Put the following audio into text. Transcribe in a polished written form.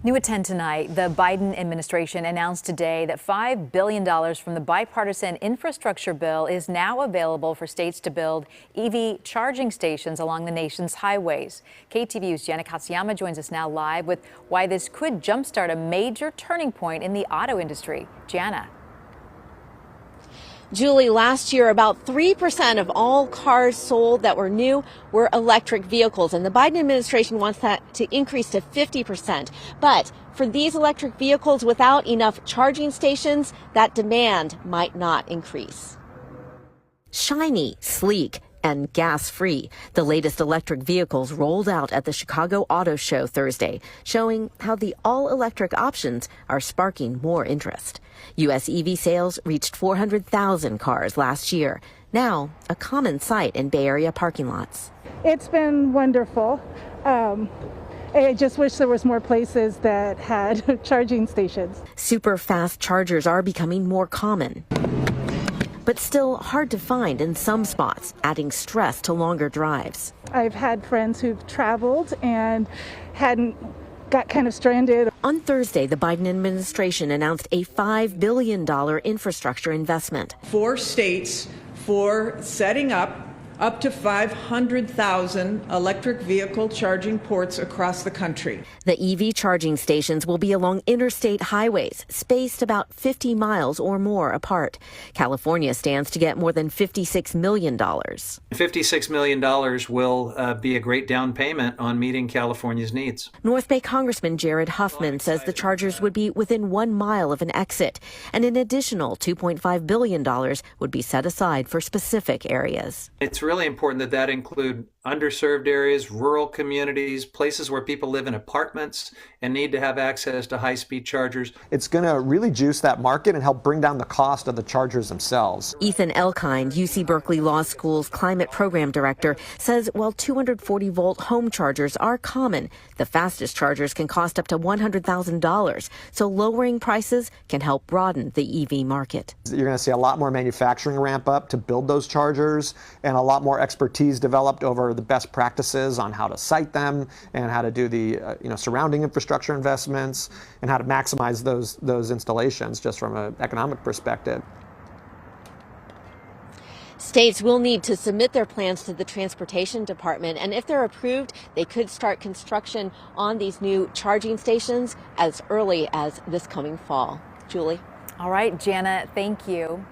New at 10 tonight, the Biden administration announced today that $5 billion from the bipartisan infrastructure bill is now available for states to build EV charging stations along the nation's highways. KTVU's Jana Katsuyama joins us now live with why this could jumpstart a major turning point in the auto industry. Jana. Julie, last year, about 3% of all cars sold that were new were electric vehicles, and the Biden administration wants that to increase to 50%. But for these electric vehicles without enough charging stations, that demand might not increase. Shiny, sleek, and gas-free. The latest electric vehicles rolled out at the Chicago Auto Show Thursday, showing how the all-electric options are sparking more interest. U.S. EV sales reached 400,000 cars last year, now a common sight in Bay Area parking lots. It's been wonderful. I just wish there was more places that had charging stations. Super fast chargers are becoming more common, but still hard to find in some spots, adding stress to longer drives. I've had friends who've traveled and got kind of stranded. On Thursday, the Biden administration announced a $5 billion infrastructure investment. 4 states for setting up to 500,000 electric vehicle charging ports across the country. The EV charging stations will be along interstate highways, spaced about 50 miles or more apart. California stands to get more than $56 million. $56 million will be a great down payment on meeting California's needs. North Bay Congressman Jared Huffman says the chargers would be within 1 mile of an exit, and an additional $2.5 billion would be set aside for specific areas. It's really important that include underserved areas, rural communities, places where people live in apartments and need to have access to high-speed chargers. It's going to really juice that market and help bring down the cost of the chargers themselves. Ethan Elkind, UC Berkeley Law School's climate program director, says while 240-volt home chargers are common, the fastest chargers can cost up to $100,000. So lowering prices can help broaden the EV market. You're going to see a lot more manufacturing ramp up to build those chargers and a lot more expertise developed over the best practices on how to site them and how to do the surrounding infrastructure investments and how to maximize those installations just from an economic perspective. States will need to submit their plans to the Transportation Department, and if they're approved, they could start construction on these new charging stations as early as this coming fall. Julie? All right, Jana, thank you.